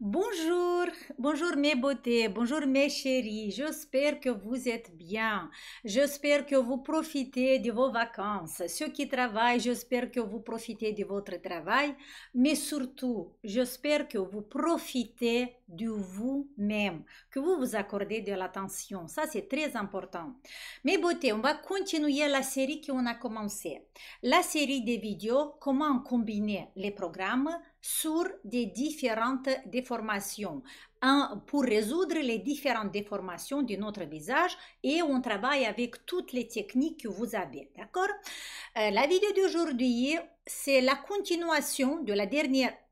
Bonjour, bonjour mes beautés, bonjour mes chéris. J'espère que vous êtes bien. J'espère que vous profitez de vos vacances. Ceux qui travaillent, j'espère que vous profitez de votre travail. Mais surtout, j'espère que vous profitez de vous-même, que vous vous accordez de l'attention. Ça, c'est très important. Mes beautés, on va continuer la série qu'on a commencé. La série des vidéos, comment combiner les programmes sur des différentes déformations pour résoudre les différentes déformations de notre visage et on travaille avec toutes les techniques que vous avez, d'accord? La vidéo d'aujourd'hui, c'est la continuation de la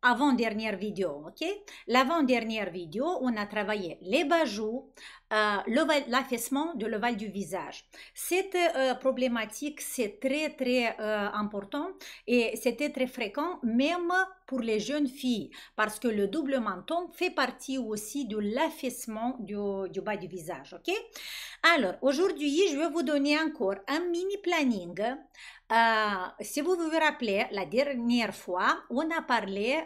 avant-dernière vidéo, ok? L'avant-dernière vidéo, on a travaillé les bajoux, l'affaissement de l'ovale du visage. Cette problématique, c'est très important et c'était très fréquent, même pour les jeunes filles, parce que le double menton fait partie aussi de l'affaissement du bas du visage, ok? Alors, aujourd'hui, je vais vous donner encore un mini planning. Si vous vous rappelez, la dernière fois, on a parlé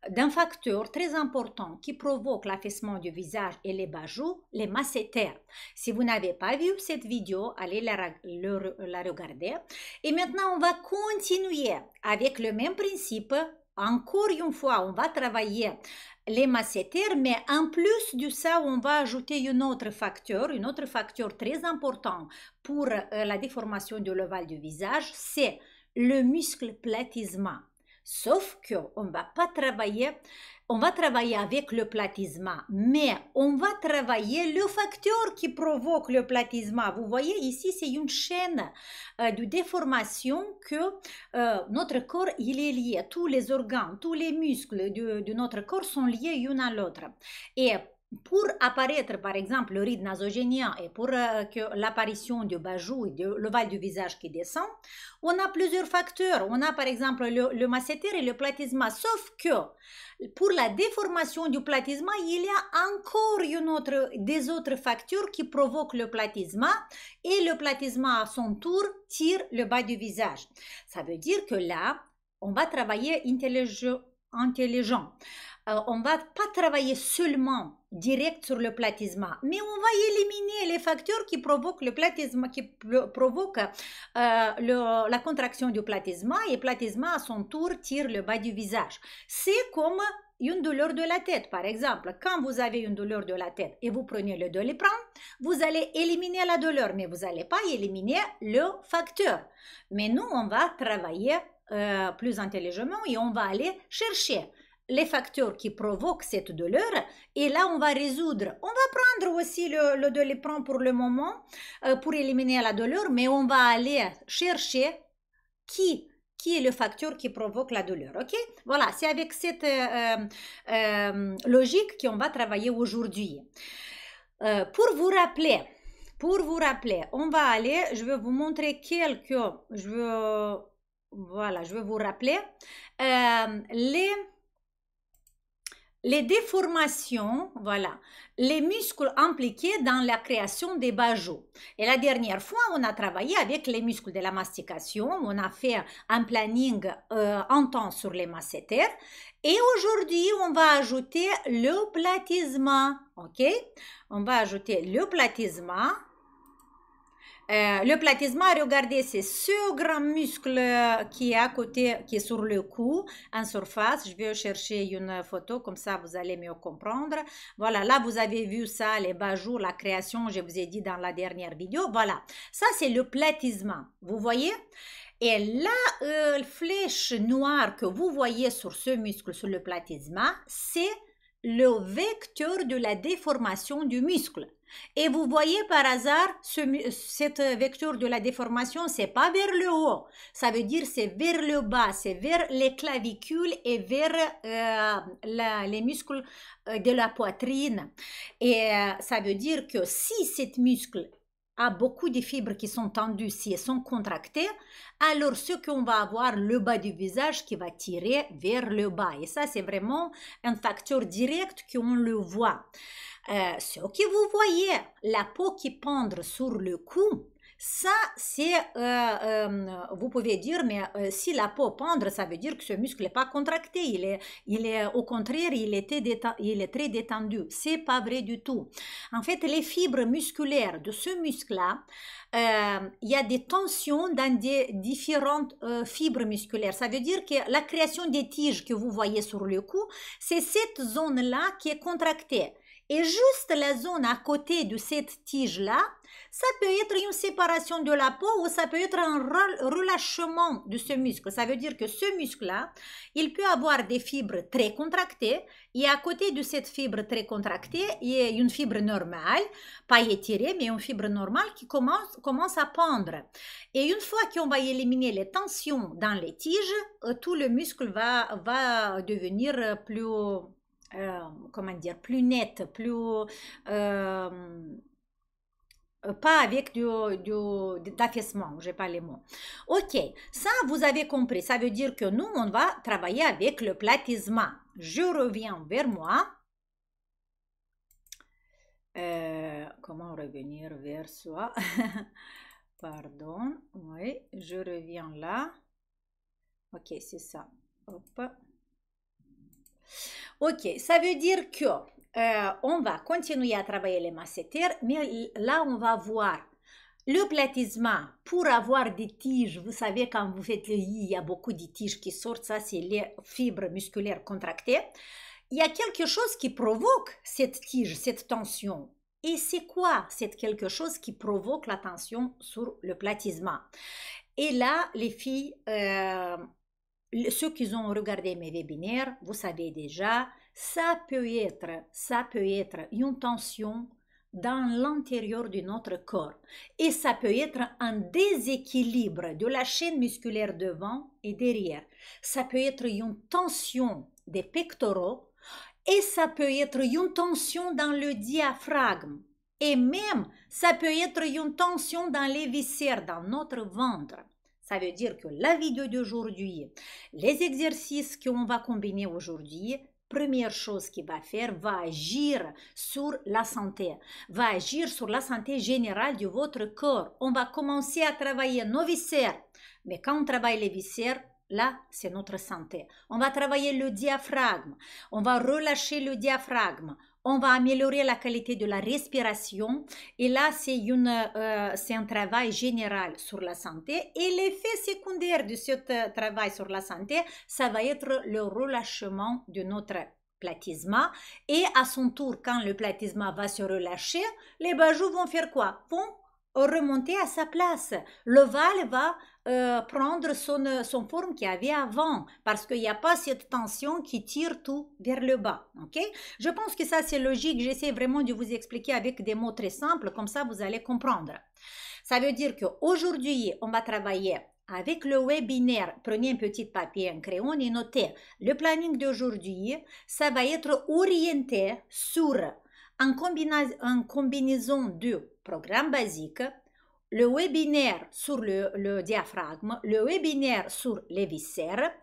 d'un facteur très important qui provoque l'affaissement du visage et les bajoux, les masséters. Si vous n'avez pas vu cette vidéo, allez la regarder. Et maintenant, on va continuer avec le même principe. Encore une fois, on va travailler les masséters, mais en plus de ça, on va ajouter un autre facteur très important pour la déformation de l'ovale du visage, c'est le muscle platysma. Sauf qu'on ne va pas travailler, on va travailler avec le platysma, mais on va travailler le facteur qui provoque le platysma. Vous voyez ici, c'est une chaîne de déformation que notre corps, il est lié. Tous les organes, tous les muscles de notre corps sont liés l'un à l'autre. Et pour apparaître, par exemple, le ride nasogénien et pour que l'apparition du bajou et de l'ovale du visage qui descend, on a plusieurs facteurs. On a, par exemple, le masséter et le platysma. Sauf que pour la déformation du platysma, il y a encore des autres facteurs qui provoquent le platysma et le platysma, à son tour, tire le bas du visage. Ça veut dire que là, on va travailler intelligent. On ne va pas travailler seulement direct sur le platysma, mais on va éliminer les facteurs qui provoquent le platysma, qui provoquent la contraction du platysma, et le platysma à son tour tire le bas du visage. C'est comme une douleur de la tête, par exemple. Quand vous avez une douleur de la tête et vous prenez le Doliprane, vous allez éliminer la douleur, mais vous n'allez pas éliminer le facteur. Mais nous, on va travailler plus intelligemment et on va aller chercher les facteurs qui provoquent cette douleur et là on va résoudre. On va prendre aussi le Doliprane pour le moment pour éliminer la douleur, mais on va aller chercher qui est le facteur qui provoque la douleur, ok? Voilà, c'est avec cette logique qu'on va travailler aujourd'hui. Pour vous rappeler, on va aller, je vais vous montrer je vais vous rappeler les déformations, voilà, les muscles impliqués dans la création des bajoux. Et la dernière fois, on a travaillé avec les muscles de la mastication, on a fait un planning intense sur les masséters. Et aujourd'hui, on va ajouter le platysma, ok? On va ajouter le platysma. Le platysma, regardez, c'est ce grand muscle qui est à côté, qui est sur le cou, en surface. Je vais chercher une photo, comme ça vous allez mieux comprendre. Voilà, là vous avez vu ça, les bajoux, la création, je vous ai dit dans la dernière vidéo. Voilà, ça c'est le platysma, vous voyez? Et la flèche noire que vous voyez sur ce muscle, sur le platysma, c'est le vecteur de la déformation du muscle. Et vous voyez par hasard, cette vecteur de la déformation, c'est pas vers le haut. Ça veut dire c'est vers le bas, c'est vers les clavicules et vers les muscles de la poitrine. Et ça veut dire que si cet muscle a beaucoup de fibres qui sont tendues, si elles sont contractées, alors ce qu'on va avoir, le bas du visage qui va tirer vers le bas. Et ça, c'est vraiment un facteur direct qu'on le voit. Ce que vous voyez, la peau qui pendre sur le cou, Ça, c'est, vous pouvez dire, mais si la peau pendre, ça veut dire que ce muscle n'est pas contracté. Il est au contraire, il est très détendu. C'est pas vrai du tout. En fait, les fibres musculaires de ce muscle-là, il y a des tensions dans des différentes fibres musculaires. Ça veut dire que la création des tiges que vous voyez sur le cou, c'est cette zone-là qui est contractée. Et juste la zone à côté de cette tige-là, ça peut être une séparation de la peau ou ça peut être un relâchement de ce muscle. Ça veut dire que ce muscle-là, il peut avoir des fibres très contractées et à côté de cette fibre très contractée, il y a une fibre normale, pas étirée, mais une fibre normale qui commence à pendre. Et une fois qu'on va éliminer les tensions dans les tiges, tout le muscle va devenir plus... comment dire, plus net, plus pas avec d'affaissement, j'ai pas les mots. Ok, ça vous avez compris, ça veut dire que nous on va travailler avec le platysma. Je reviens vers moi. Comment revenir vers soi? Pardon, oui, je reviens là. Ok, c'est ça. Hop. Ok, ça veut dire que on va continuer à travailler les masséters, mais là on va voir le platysma pour avoir des tiges. Vous savez, quand vous faites le lit, il y a beaucoup de tiges qui sortent, ça c'est les fibres musculaires contractées. Il y a quelque chose qui provoque cette tige, cette tension. Et c'est quoi cette quelque chose qui provoque la tension sur le platysma? Et là, les filles, ceux qui ont regardé mes webinaires, vous savez déjà, ça peut être une tension dans l'intérieur de notre corps. Et ça peut être un déséquilibre de la chaîne musculaire devant et derrière. Ça peut être une tension des pectoraux et ça peut être une tension dans le diaphragme. Et même, ça peut être une tension dans les viscères, dans notre ventre. Ça veut dire que la vidéo d'aujourd'hui, les exercices qu'on va combiner aujourd'hui, première chose qu'il va faire, va agir sur la santé, va agir sur la santé générale de votre corps. On va commencer à travailler nos viscères, mais quand on travaille les viscères, là, c'est notre santé. On va travailler le diaphragme, on va relâcher le diaphragme, on va améliorer la qualité de la respiration et là, c'est un travail général sur la santé et l'effet secondaire de ce travail sur la santé, ça va être le relâchement de notre platysma et à son tour, quand le platysma va se relâcher, les bajoux vont faire quoi? Vont remonter à sa place. L'ovale va prendre son forme qu'il y avait avant parce qu'il n'y a pas cette tension qui tire tout vers le bas. Ok? Je pense que ça c'est logique. J'essaie vraiment de vous expliquer avec des mots très simples, comme ça vous allez comprendre. Ça veut dire qu'aujourd'hui, on va travailler avec le webinaire. Prenez un petit papier, un crayon et notez. Le planning d'aujourd'hui, ça va être orienté sur en combinaison de programme basique, le webinaire sur le diaphragme, le webinaire sur les viscères.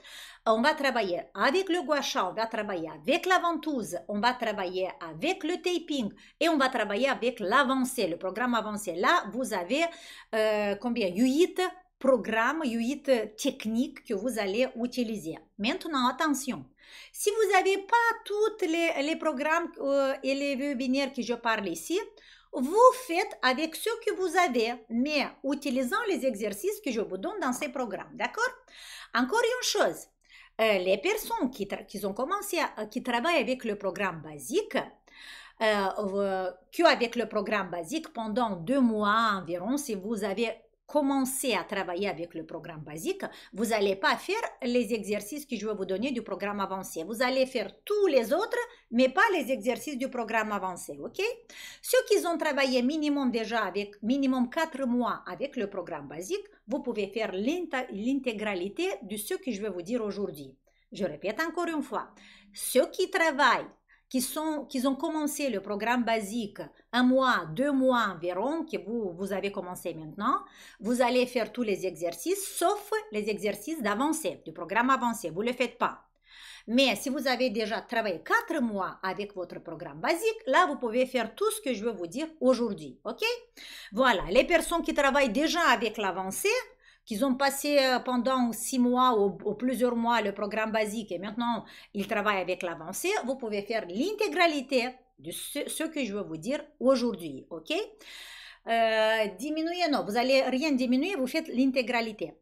On va travailler avec le gua sha, on va travailler avec la ventouse, on va travailler avec le taping et on va travailler avec l'avancée, le programme avancé. Là, vous avez combien? 8 programmes, 8 techniques que vous allez utiliser. Maintenant, attention. Si vous n'avez pas tous les programmes et les webinaires que je parle ici, vous faites avec ce que vous avez, mais utilisant les exercices que je vous donne dans ces programmes, d'accord? Encore une chose, les personnes qui ont commencé, qui travaillent avec le programme basique, qu'avec le programme basique pendant 2 mois environ, si vous avez commencer à travailler avec le programme basique, vous n'allez pas faire les exercices que je vais vous donner du programme avancé. Vous allez faire tous les autres, mais pas les exercices du programme avancé, ok? Ceux qui ont travaillé minimum déjà avec minimum 4 mois avec le programme basique, vous pouvez faire l'intégralité de ce que je vais vous dire aujourd'hui. Je répète encore une fois, ceux qui travaillent, qui ont commencé le programme basique 1 mois, 2 mois environ, que vous avez commencé maintenant, vous allez faire tous les exercices, sauf les exercices d'avancée, du programme avancé. Vous ne le faites pas. Mais si vous avez déjà travaillé 4 mois avec votre programme basique, là, vous pouvez faire tout ce que je vais vous dire aujourd'hui, ok? Voilà, les personnes qui travaillent déjà avec l'avancé, qui ont passé pendant 6 mois ou plusieurs mois le programme basique et maintenant ils travaillent avec l'avancé, vous pouvez faire l'intégralité de ce que je vais vous dire aujourd'hui, ok? Diminuer, non, vous n'allez rien diminuer, vous faites l'intégralité.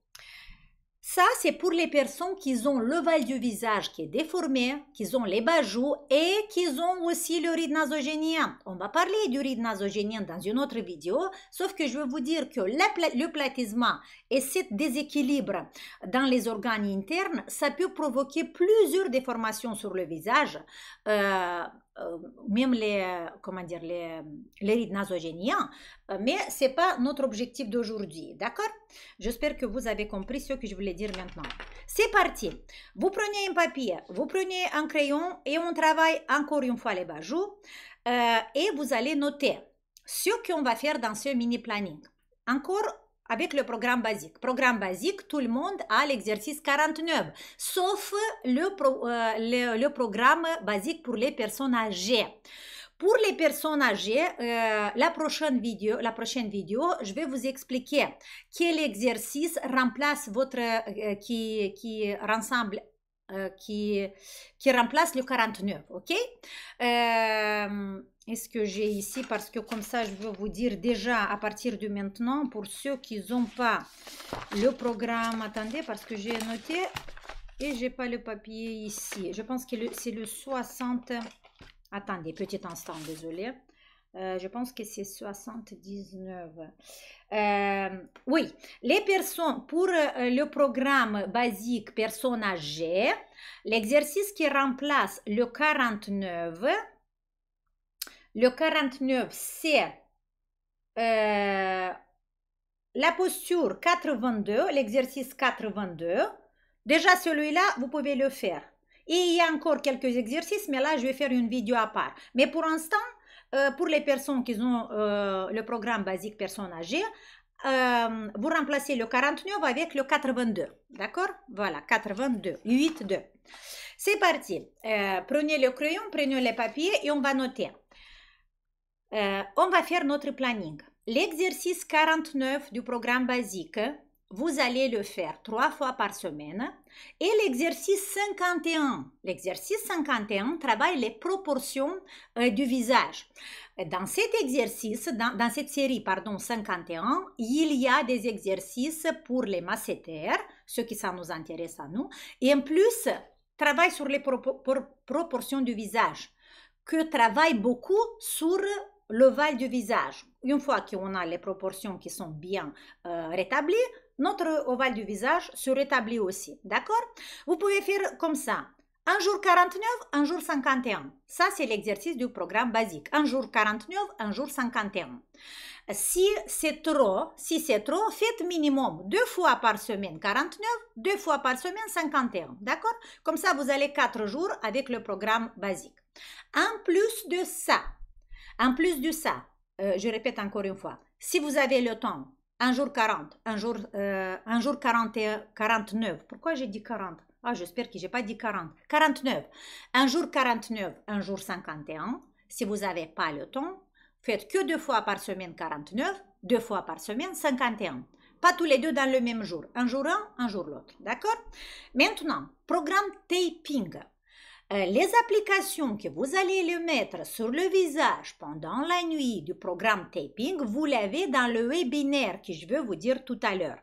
Ça, c'est pour les personnes qui ont l'ovale du visage qui est déformé, qui ont les bas joues et qui ont aussi le ride nasogénien. On va parler du ride nasogénien dans une autre vidéo, sauf que je veux vous dire que le platysma et ce déséquilibre dans les organes internes, ça peut provoquer plusieurs déformations sur le visage, même les rides nasogéniens, mais ce n'est pas notre objectif d'aujourd'hui, d'accord? J'espère que vous avez compris ce que je voulais dire maintenant. C'est parti. Vous prenez un papier, vous prenez un crayon et on travaille encore une fois les bajous et vous allez noter ce qu'on va faire dans ce mini planning. Encore avec le programme basique. Programme basique, tout le monde a l'exercice 49, sauf le programme basique pour les personnes âgées. Pour les personnes âgées, la prochaine vidéo, je vais vous expliquer quel exercice remplace qui remplace le 49, ok? Est-ce que j'ai ici, parce que comme ça, je veux vous dire déjà à partir de maintenant, pour ceux qui n'ont pas le programme, attendez, parce que j'ai noté et j'ai pas le papier ici. Je pense que c'est le 60, attendez, petit instant, désolé. Je pense que c'est 79. Oui, les personnes, pour le programme basique personnes âgées, l'exercice qui remplace le 49, c'est la posture 82, l'exercice 82. Déjà, celui-là, vous pouvez le faire. Et il y a encore quelques exercices, mais là, je vais faire une vidéo à part. Mais pour l'instant, pour les personnes qui ont le programme basique personnes âgées, vous remplacez le 49 avec le 82. D'accord? Voilà, 82, 8, 2. C'est parti. Prenez le crayon, prenez les papiers et on va noter. On va faire notre planning. L'exercice 49 du programme basique, vous allez le faire 3 fois par semaine. Et l'exercice 51 travaille les proportions du visage. Dans cet exercice, dans cette série, 51, il y a des exercices pour les masséters, ce qui ça nous intéresse à nous, et en plus, travaille sur les proportions du visage, que travaille beaucoup sur l'ovale du visage. Une fois qu'on a les proportions qui sont bien rétablies, notre ovale du visage se rétablit aussi. D'accord? Vous pouvez faire comme ça. Un jour 49, un jour 51. Ça, c'est l'exercice du programme basique. Un jour 49, un jour 51. Si c'est trop, faites minimum 2 fois par semaine 49, 2 fois par semaine 51. D'accord? Comme ça, vous allez 4 jours avec le programme basique. En plus de ça, je répète encore une fois, si vous avez le temps, un jour 40, un jour 49. Pourquoi j'ai dit 40? Ah, j'espère que je n'ai pas dit 40. 49. Un jour 49, un jour 51. Si vous n'avez pas le temps, faites que 2 fois par semaine 49, 2 fois par semaine 51. Pas tous les deux dans le même jour. Un jour un jour l'autre. D'accord? Maintenant, programme taping. Les applications que vous allez le mettre sur le visage pendant la nuit du programme taping, vous l'avez dans le webinaire que je vais vous dire tout à l'heure.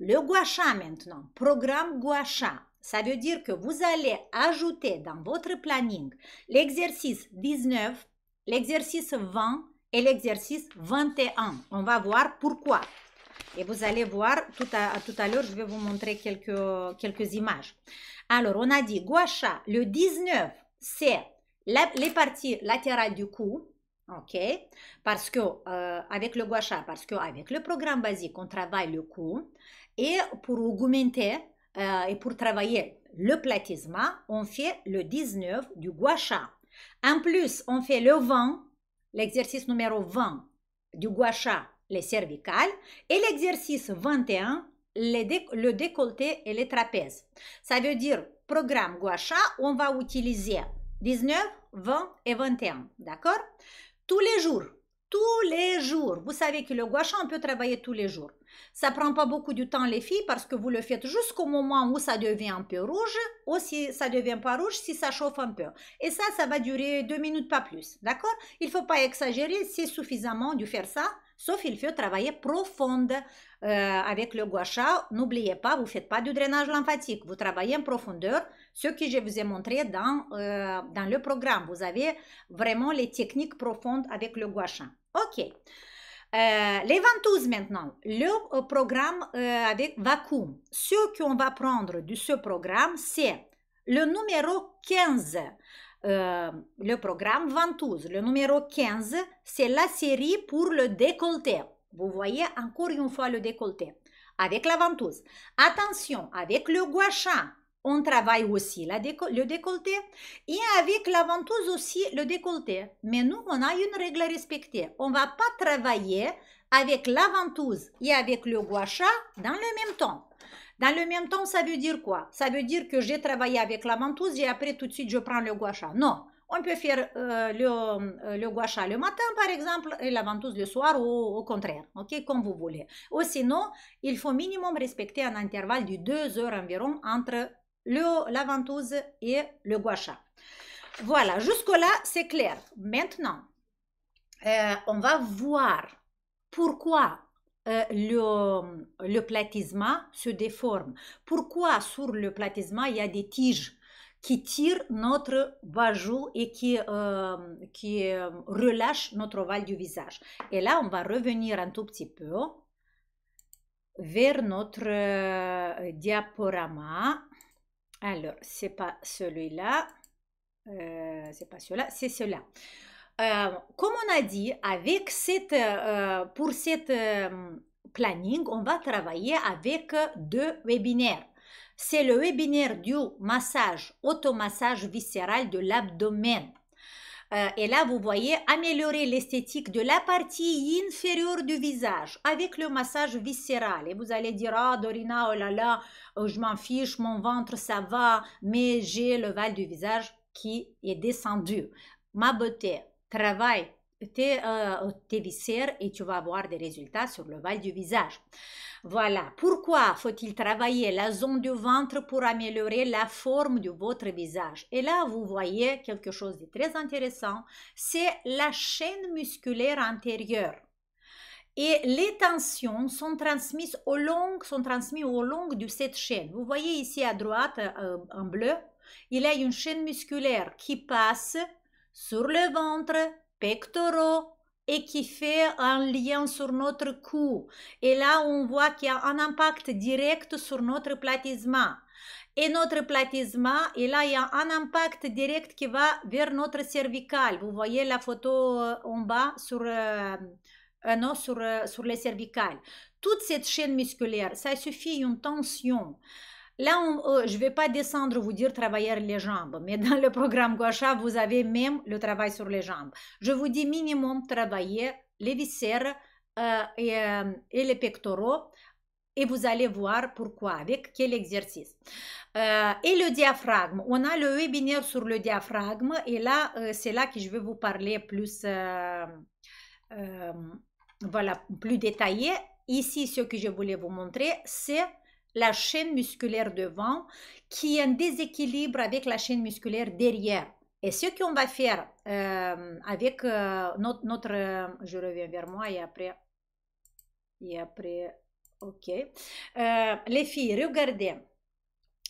Le gua sha maintenant, programme gua sha, ça veut dire que vous allez ajouter dans votre planning l'exercice 19, l'exercice 20 et l'exercice 21. On va voir pourquoi. Et vous allez voir, tout à l'heure, je vais vous montrer quelques images. Alors, on a dit gua sha, le 19, c'est les parties latérales du cou, ok? Parce que, avec le gua sha, parce qu'avec le programme basique, on travaille le cou. Et pour augmenter et pour travailler le platysma, on fait le 19 du gua sha. En plus, on fait le 20, l'exercice numéro 20 du gua sha, les cervicales, et l'exercice 21, le décolleté et les trapèzes. Ça veut dire, programme gua sha, on va utiliser 19, 20 et 21, d'accord? Tous les jours. Tous les jours. Vous savez que le gua sha, on peut travailler tous les jours. Ça prend pas beaucoup de temps, les filles, parce que vous le faites jusqu'au moment où ça devient un peu rouge, ou si ça devient pas rouge, si ça chauffe un peu. Et ça va durer 2 minutes, pas plus. D'accord? Il faut pas exagérer, c'est suffisamment de faire ça, sauf il faut travailler profonde avec le gua sha. N'oubliez pas, vous faites pas du drainage lymphatique, vous travaillez en profondeur, ce que je vous ai montré dans le programme. Vous avez vraiment les techniques profondes avec le gua sha. Ok. Les ventouses maintenant, le programme avec vacuum. Ce qu'on va prendre de ce programme, c'est le numéro 15. Le programme ventouse. Le numéro 15, c'est la série pour le décolleté. Vous voyez encore une fois le décolleté. Avec la ventouse. Attention, avec le gua sha, on travaille aussi le décolleté et avec la ventouse aussi le décolleté. Mais nous, on a une règle à respecter. On ne va pas travailler avec la ventouse et avec le gua sha dans le même temps. Dans le même temps, ça veut dire quoi? Ça veut dire que j'ai travaillé avec la ventouse et après tout de suite je prends le gua sha. Non, on peut faire le gua sha le matin par exemple et la ventouse le soir ou au contraire, ok, comme vous voulez. Ou sinon, il faut minimum respecter un intervalle de 2 heures environ entre la ventouse et le gua sha. Voilà, jusque-là, c'est clair. Maintenant, on va voir pourquoi le platysma se déforme. Pourquoi sur le platysma, il y a des tiges qui tirent notre bajou et qui relâchent notre ovale du visage. Et là, on va revenir un tout petit peu vers notre diaporama. Alors, c'est pas celui-là, c'est pas celui-là, c'est celui-là. Comme on a dit, avec pour cette planning, on va travailler avec 2 webinaires. C'est le webinaire du massage, automassage viscéral de l'abdomen. Et là, vous voyez, améliorer l'esthétique de la partie inférieure du visage avec le massage viscéral. Et vous allez dire, ah, Dorina, oh là là, je m'en fiche, mon ventre, ça va, mais j'ai le val du visage qui est descendu. Ma beauté, travaille tes viscères et tu vas avoir des résultats sur le val du visage. Voilà. Pourquoi faut-il travailler la zone du ventre pour améliorer la forme de votre visage? Et là, vous voyez quelque chose de très intéressant. C'est la chaîne musculaire antérieure. Et les tensions sont transmises au long de cette chaîne. Vous voyez ici à droite, en bleu, il y a une chaîne musculaire qui passe sur le ventre, pectoraux, et qui fait un lien sur notre cou. Et là, on voit qu'il y a un impact direct sur notre platysma. Et notre platysma, et là, il y a un impact direct qui va vers notre cervical. Vous voyez la photo en bas sur les cervicales. Toute cette chaîne musculaire, ça suffit une tension. Là, je ne vais pas descendre vous dire travailler les jambes, mais dans le programme gua sha, vous avez même le travail sur les jambes. Je vous dis minimum travailler les viscères et les pectoraux et vous allez voir pourquoi, avec quel exercice. Et le diaphragme, on a le webinaire sur le diaphragme et là, c'est là que je vais vous parler plus, voilà, plus détaillé. Ici, ce que je voulais vous montrer, c'est la chaîne musculaire devant qui est en déséquilibre avec la chaîne musculaire derrière. Et ce qu'on va faire avec notre je reviens vers moi et après, ok. Les filles, regardez.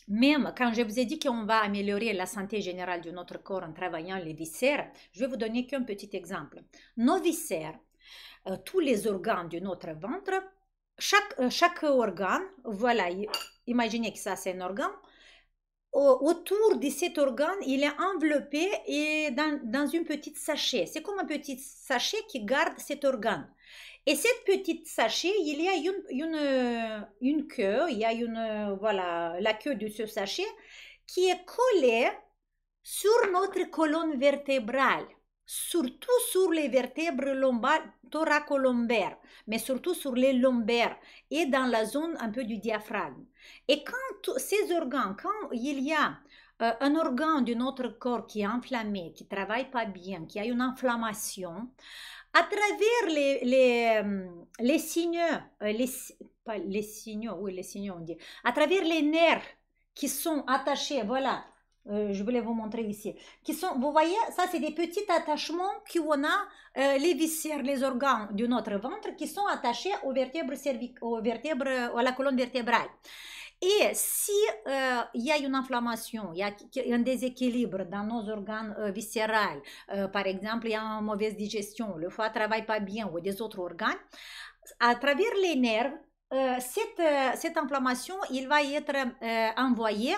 Même quand je vous ai dit qu'on va améliorer la santé générale de notre corps en travaillant les viscères, je vais vous donner qu'un petit exemple. Nos viscères, tous les organes de notre ventre, chaque organe, voilà, imaginez que ça c'est un organe, autour de cet organe, il est enveloppé et dans une petite sachet. C'est comme un petit sachet qui garde cet organe. Et cette petite sachet, il y a une queue, il y a voilà, la queue de ce sachet qui est collée sur notre colonne vertébrale. surtout sur les vertèbres lombaires, thoracolombaires, mais surtout sur les lombaires et dans la zone un peu du diaphragme. Et quand ces organes, quand il y a un organe de notre corps qui est enflammé, qui ne travaille pas bien, qui a une inflammation, à travers les signaux, pas les signaux, oui, les signaux on dit, à travers les nerfs qui sont attachés, voilà, je voulais vous montrer ici, qui sont, vous voyez, ça c'est des petits attachements qu'on a, les viscères, les organes de notre ventre qui sont attachés aux vertèbres à la colonne vertébrale. Et si il y a une inflammation, il y a un déséquilibre dans nos organes viscérales, par exemple, il y a une mauvaise digestion, le foie ne travaille pas bien ou des autres organes, à travers les nerfs, cette inflammation, il va être envoyée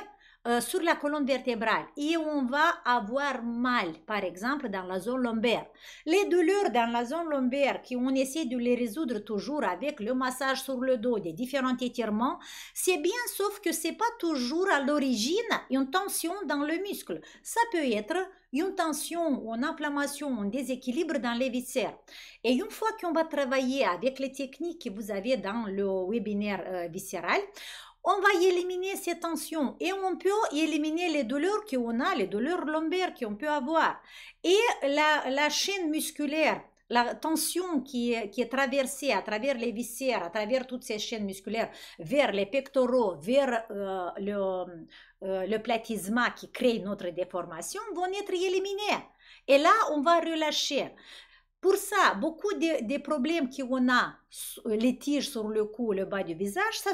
sur la colonne vertébrale et on va avoir mal, par exemple, dans la zone lombaire. Les douleurs dans la zone lombaire, on essaie de les résoudre toujours avec le massage sur le dos, des différents étirements, c'est bien, sauf que ce n'est pas toujours à l'origine une tension dans le muscle. Ça peut être une tension ou une inflammation, un déséquilibre dans les viscères. Et une fois qu'on va travailler avec les techniques que vous avez dans le webinaire viscéral, on va éliminer ces tensions et on peut éliminer les douleurs qu'on a, les douleurs lombaires qu'on peut avoir. Et la chaîne musculaire, la tension qui est traversée à travers les viscères, à travers toutes ces chaînes musculaires, vers les pectoraux, vers le platysma qui crée notre déformation, vont être éliminés. Et là, on va relâcher. Pour ça, beaucoup des problèmes qu'on a, les tiges sur le cou, le bas du visage, ça...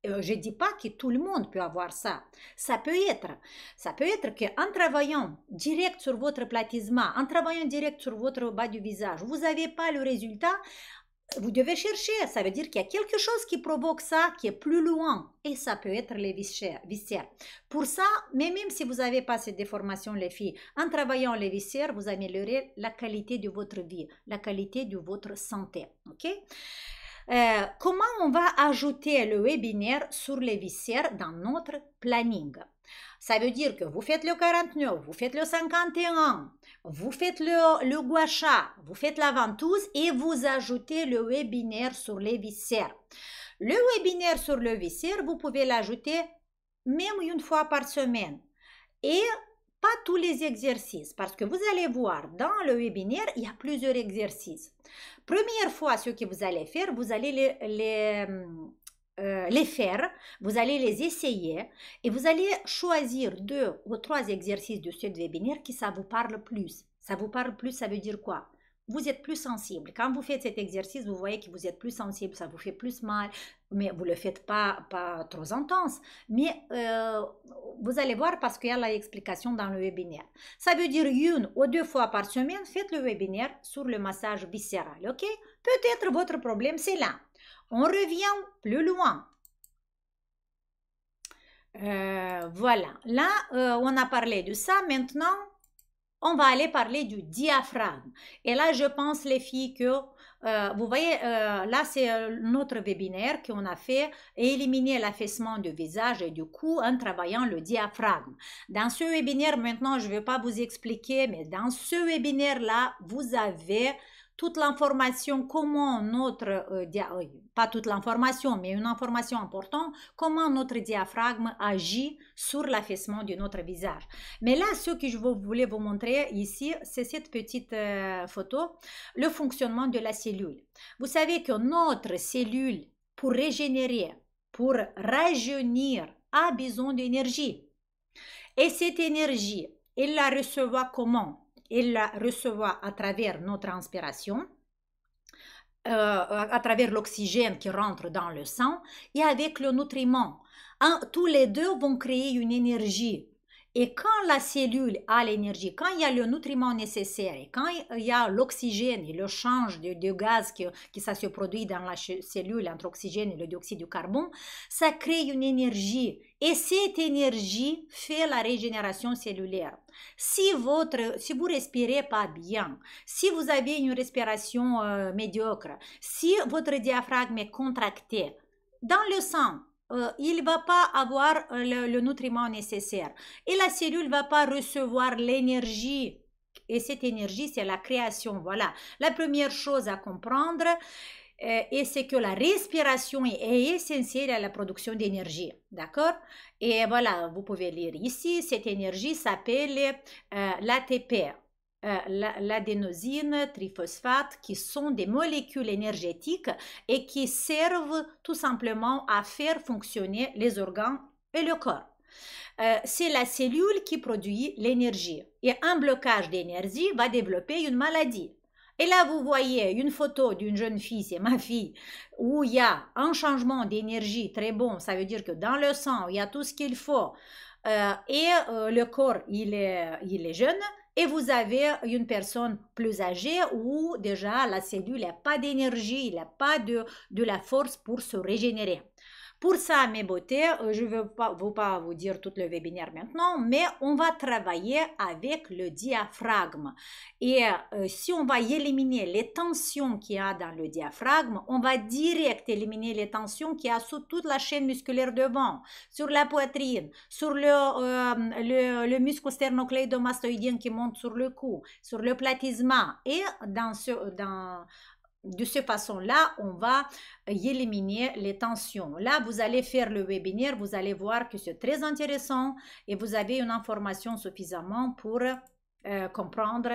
je ne dis pas que tout le monde peut avoir ça. Ça peut être qu'en travaillant direct sur votre platysma, en travaillant direct sur votre bas du visage, vous n'avez pas le résultat, vous devez chercher. Ça veut dire qu'il y a quelque chose qui provoque ça, qui est plus loin. Et ça peut être les viscères. Pour ça, même si vous n'avez pas cette déformation, les filles, en travaillant les viscères, vous améliorez la qualité de votre vie, la qualité de votre santé. OK? Comment on va ajouter le webinaire sur les viscères dans notre planning? Ça veut dire que vous faites le 49, vous faites le 51, vous faites le gua sha, vous faites la ventouse et vous ajoutez le webinaire sur les viscères. Le webinaire sur le viscère, vous pouvez l'ajouter même une fois par semaine. Et pas tous les exercices, parce que vous allez voir dans le webinaire, il y a plusieurs exercices. Première fois, ce que vous allez faire, vous allez les faire, vous allez les essayer et vous allez choisir 2 ou 3 exercices de ce webinaire qui ça vous parle plus. Ça vous parle plus, ça veut dire quoi? Vous êtes plus sensible. Quand vous faites cet exercice, vous voyez que vous êtes plus sensible, ça vous fait plus mal, mais vous ne le faites pas trop intense. Mais vous allez voir parce qu'il y a l'explication dans le webinaire. Ça veut dire 1 ou 2 fois par semaine, faites le webinaire sur le massage viscéral. Ok? Peut-être votre problème, c'est là. On revient plus loin. Voilà. Là, on a parlé de ça. Maintenant, on va aller parler du diaphragme. Et là, je pense, les filles, que vous voyez, là, c'est notre webinaire qu'on a fait, éliminer l'affaissement du visage et du cou en travaillant le diaphragme. Dans ce webinaire, maintenant, je ne vais pas vous expliquer, mais dans ce webinaire-là, vous avez toute l'information, comment notre, pas toute l'information, mais une information importante, comment notre diaphragme agit sur l'affaissement de notre visage. Mais là, ce que je voulais vous montrer ici, c'est cette petite photo, le fonctionnement de la cellule. Vous savez que notre cellule, pour régénérer, pour rajeunir, a besoin d'énergie. Et cette énergie, elle la reçoit comment? Elle la reçoit à travers nos transpirations, à travers l'oxygène qui rentre dans le sang et avec le nutriment. Tous les deux vont créer une énergie. Et quand la cellule a l'énergie, quand il y a le nutriment nécessaire, et quand il y a l'oxygène et le change de gaz qui ça se produit dans la cellule entre oxygène et le dioxyde de carbone, ça crée une énergie. Et cette énergie fait la régénération cellulaire. Si vous respirez pas bien, si vous avez une respiration médiocre, si votre diaphragme est contracté, dans le sang, il ne va pas avoir le nutriment nécessaire et la cellule ne va pas recevoir l'énergie et cette énergie, c'est la création. Voilà, la première chose à comprendre, et c'est que la respiration est essentielle à la production d'énergie, d'accord? Et voilà, vous pouvez lire ici, cette énergie s'appelle l'ATP, l'adénosine triphosphate, qui sont des molécules énergétiques et qui servent tout simplement à faire fonctionner les organes et le corps. C'est la cellule qui produit l'énergie. Et un blocage d'énergie va développer une maladie. Et là, vous voyez une photo d'une jeune fille, c'est ma fille, où il y a un changement d'énergie très bon. Ça veut dire que dans le sang, il y a tout ce qu'il faut. Le corps, il est jeune. Et vous avez une personne plus âgée où déjà la cellule n'a pas d'énergie, il n'a pas de la force pour se régénérer. Pour ça, mes beautés, je ne veux pas vous dire tout le webinaire maintenant, mais on va travailler avec le diaphragme. Et si on va éliminer les tensions qu'il y a dans le diaphragme, on va direct éliminer les tensions qu'il y a sur toute la chaîne musculaire devant, sur la poitrine, sur le muscle sternocleidomastoïdien qui monte sur le cou, sur le platysma. Et de cette façon-là, on va éliminer les tensions. Là, vous allez faire le webinaire, vous allez voir que c'est très intéressant et vous avez une information suffisamment pour comprendre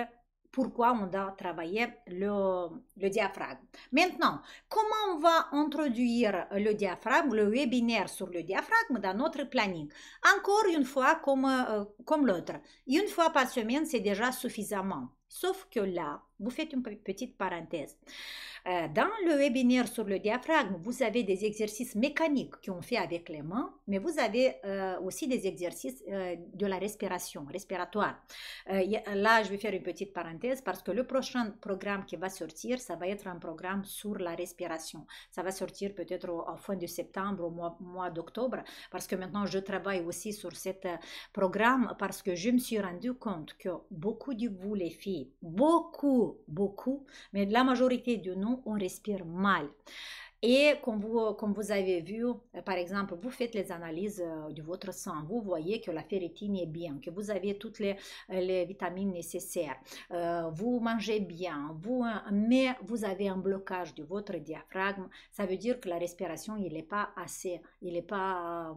pourquoi on doit travailler le diaphragme. Maintenant, comment on va introduire le diaphragme, le webinaire sur le diaphragme dans notre planning? Encore une fois, comme l'autre, une fois par semaine, c'est déjà suffisamment. Sauf que là, vous faites une petite parenthèse. Dans le webinaire sur le diaphragme, vous avez des exercices mécaniques qu'on fait avec les mains, mais vous avez aussi des exercices de la respiration, respiratoire. Là, je vais faire une petite parenthèse parce que le prochain programme qui va sortir, ça va être un programme sur la respiration. Ça va sortir peut-être au fin de septembre, au mois d'octobre, parce que maintenant, je travaille aussi sur ce programme parce que je me suis rendu compte que beaucoup de vous, les filles, beaucoup, mais la majorité de nous, on respire mal. Et comme vous avez vu, par exemple, vous faites les analyses de votre sang, vous voyez que la ferritine est bien, que vous avez toutes les vitamines nécessaires, vous mangez bien, mais vous avez un blocage de votre diaphragme, ça veut dire que la respiration, il n'est pas assez, il n'est pas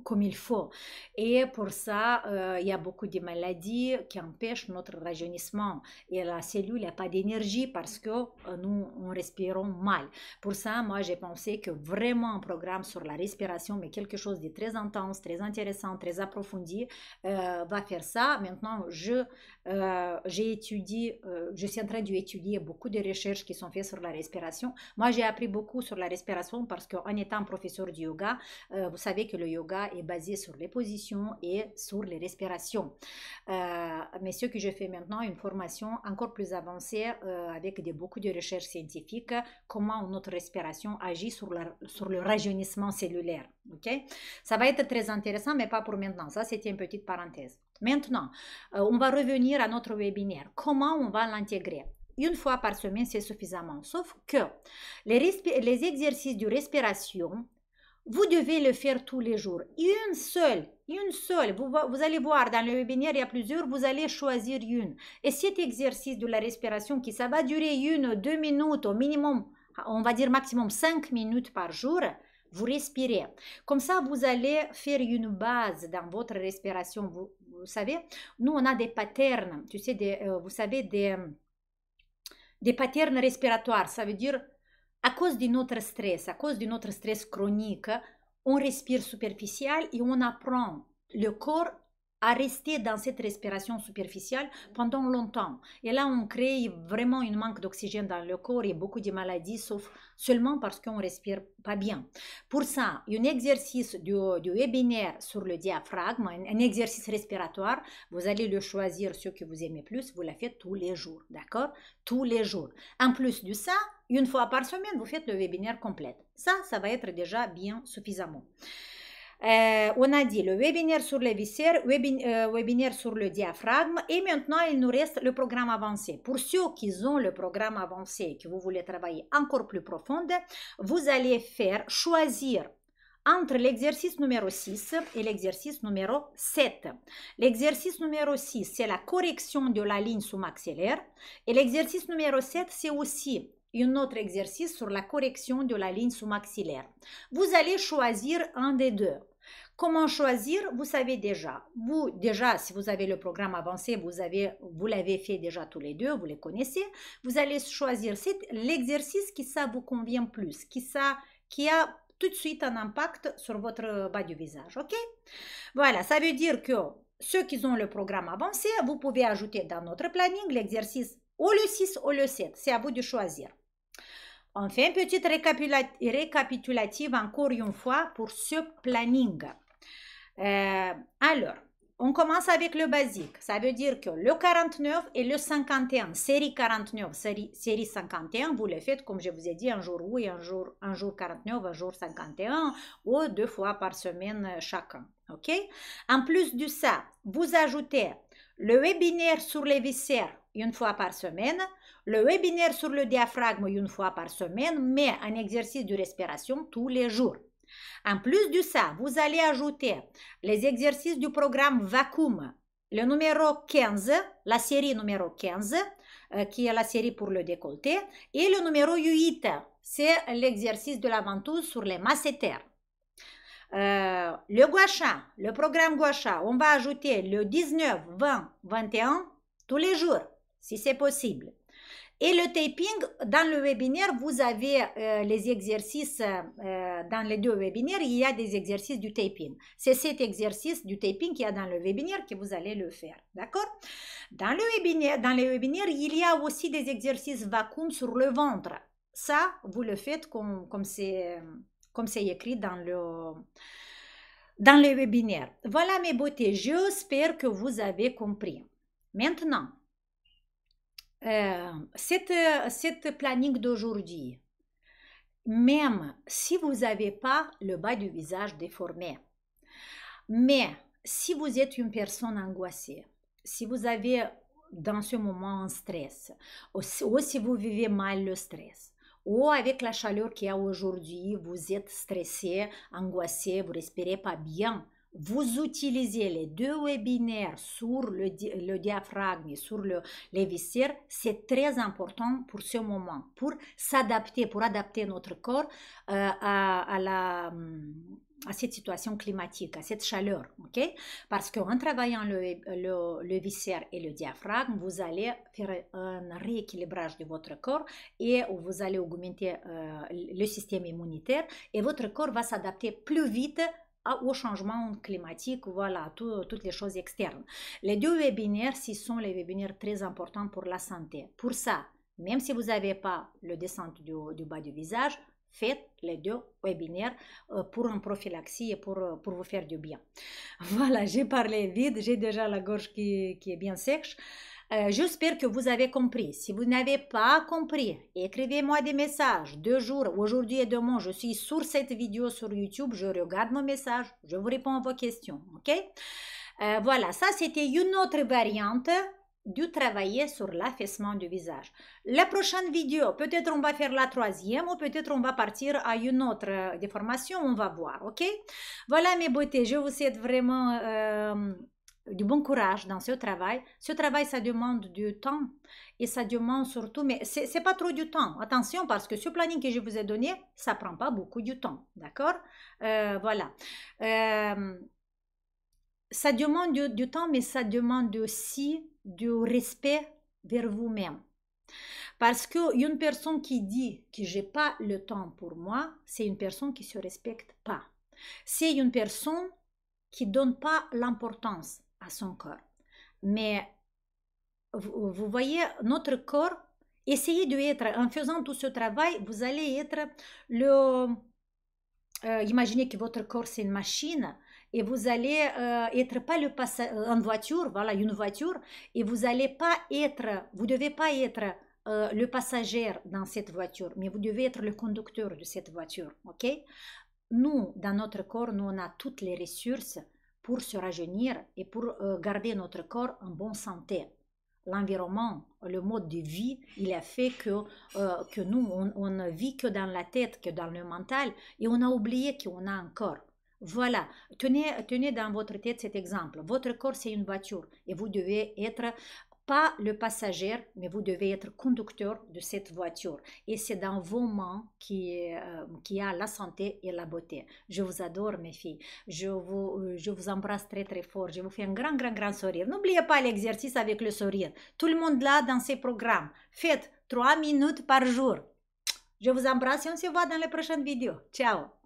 comme il faut. Et pour ça, il y a beaucoup de maladies qui empêchent notre rajeunissement. Et la cellule n'a pas d'énergie parce que nous, on respirons mal. Pour ça, moi, j'ai pensé que vraiment un programme sur la respiration, mais quelque chose de très intense, très intéressant, très approfondi, va faire ça. Maintenant, je suis en train d'étudier beaucoup de recherches qui sont faites sur la respiration. Moi, j'ai appris beaucoup sur la respiration parce qu'en étant professeur de yoga, vous savez que le yoga est basé sur les positions et sur les respirations. Mais ce que je fais maintenant, une formation encore plus avancée avec beaucoup de recherches scientifiques, comment notre respiration agit sur le rajeunissement cellulaire. Okay? Ça va être très intéressant, mais pas pour maintenant. Ça, c'était une petite parenthèse. Maintenant, on va revenir à notre webinaire. Comment on va l'intégrer? Une fois par semaine, c'est suffisamment. Sauf que les exercices de respiration, vous devez le faire tous les jours. Une seule. Vous allez voir, dans le webinaire, il y a plusieurs, vous allez choisir une. Et cet exercice de la respiration, ça va durer 1-2 minutes, au minimum, on va dire maximum 5 minutes par jour, vous respirez. Comme ça, vous allez faire une base dans votre respiration. Vous savez, nous, on a des patterns, tu sais, vous savez, des patterns respiratoires. Ça veut dire, à cause de notre stress chronique, on respire superficiel et on apprend le corps à rester dans cette respiration superficielle pendant longtemps. Et là, on crée vraiment un manque d'oxygène dans le corps et beaucoup de maladies, sauf seulement parce qu'on ne respire pas bien. Pour ça, un exercice du webinaire sur le diaphragme, un exercice respiratoire, vous allez le choisir ce que vous aimez plus, vous le faites tous les jours, d'accord? Tous les jours. En plus de ça, une fois par semaine, vous faites le webinaire complet. Ça va être déjà bien suffisamment. On a dit le webinaire sur les viscères, webinaire sur le diaphragme et maintenant il nous reste le programme avancé. Pour ceux qui ont le programme avancé et que vous voulez travailler encore plus profonde, vous allez choisir entre l'exercice numéro 6 et l'exercice numéro 7. L'exercice numéro 6, c'est la correction de la ligne sous-maxillaire. Et l'exercice numéro 7, c'est aussi un autre exercice sur la correction de la ligne sous-maxillaire. Vous allez choisir un des deux. Comment choisir? Vous savez déjà. Vous, déjà, si vous avez le programme avancé, vous l'avez fait déjà tous les deux, vous les connaissez. Vous allez choisir l'exercice qui ça vous convient plus, qui a tout de suite un impact sur votre bas du visage, ok? Voilà, ça veut dire que ceux qui ont le programme avancé, vous pouvez ajouter dans notre planning l'exercice ou le 6 ou le 7, c'est à vous de choisir. On fait une petite récapitulative encore une fois pour ce planning. Alors, on commence avec le basique. Ça veut dire que le 49 et le 51, série 49, série 51, vous le faites comme je vous ai dit, un jour oui, un jour 49, un jour 51, ou 2 fois par semaine chacun. Ok? En plus de ça, vous ajoutez le webinaire sur les viscères une fois par semaine, le webinaire sur le diaphragme une fois par semaine, mais un exercice de respiration tous les jours. En plus de ça, vous allez ajouter les exercices du programme Vacuum, le numéro 15, la série numéro 15, qui est la série pour le décolleté, et le numéro 8, c'est l'exercice de la ventouse sur les masséters. Le gua sha, le programme gua sha, on va ajouter le 19, 20, 21 tous les jours, si c'est possible. Et le taping, dans le webinaire, vous avez les exercices, dans les deux webinaires, il y a des exercices du taping. C'est cet exercice du taping qu'il y a dans le webinaire que vous allez le faire, d'accord? Dans les webinaires, il y a aussi des exercices vacuum sur le ventre. Ça, vous le faites comme c'est écrit dans le webinaire. Voilà mes beautés, j'espère que vous avez compris. Maintenant, cette planning d'aujourd'hui, même si vous n'avez pas le bas du visage déformé, mais si vous êtes une personne angoissée, si vous avez dans ce moment un stress, ou si vous vivez mal le stress, ou avec la chaleur qu'il y a aujourd'hui, vous êtes stressé, angoissé, vous ne respirez pas bien, vous utilisez les deux webinaires sur le diaphragme et sur les viscères, c'est très important pour ce moment, pour s'adapter, pour adapter notre corps à cette situation climatique, à cette chaleur, ok? Parce qu'en travaillant le viscère et le diaphragme, vous allez faire un rééquilibrage de votre corps et vous allez augmenter le système immunitaire et votre corps va s'adapter plus vite au changement climatique, voilà, toutes les choses externes. Les deux webinaires, ce sont les webinaires très importants pour la santé. Pour ça, même si vous n'avez pas le descente du bas du visage, faites les deux webinaires pour une prophylaxie et pour vous faire du bien. Voilà, j'ai parlé vite, j'ai déjà la gorge qui est bien sèche. J'espère que vous avez compris. Si vous n'avez pas compris, écrivez-moi des messages. 2 jours, aujourd'hui et demain, je suis sur cette vidéo sur YouTube. Je regarde mon message, je vous réponds à vos questions. Ok? Voilà, ça c'était une autre variante du travailler sur l'affaissement du visage. La prochaine vidéo, peut-être on va faire la 3e ou peut-être on va partir à une autre déformation, on va voir. Ok? Voilà mes beautés, je vous souhaite vraiment du bon courage dans ce travail. Ce travail, ça demande du temps et ça demande surtout, mais c'est pas trop du temps. Attention, parce que ce planning que je vous ai donné, ça prend pas beaucoup de temps, d'accord? Voilà. Ça demande du temps, mais ça demande aussi du respect vers vous-même. Parce qu'une personne qui dit que j'ai pas le temps pour moi, c'est une personne qui se respecte pas. C'est une personne qui donne pas l'importance à son corps. Mais vous voyez, notre corps, essayez d'être, en faisant tout ce travail, vous allez être imaginez que votre corps c'est une machine et vous allez être pas en voiture, voilà, une voiture, et vous devez pas être le passager dans cette voiture, mais vous devez être le conducteur de cette voiture, ok? Nous, dans notre corps, nous on a toutes les ressources pour se rajeunir et pour garder notre corps en bonne santé. L'environnement, le mode de vie, il a fait que nous, on ne vit que dans la tête, que dans le mental, et on a oublié qu'on a un corps. Voilà, tenez dans votre tête cet exemple. Votre corps, c'est une voiture et vous devez être pas le passager, mais vous devez être conducteur de cette voiture. Et c'est dans vos mains qui a la santé et la beauté. Je vous adore, mes filles. Je vous embrasse très, très fort. Je vous fais un grand, grand, grand sourire. N'oubliez pas l'exercice avec le sourire. Tout le monde là dans ces programmes. Faites 3 minutes par jour. Je vous embrasse et on se voit dans les prochaines vidéos. Ciao!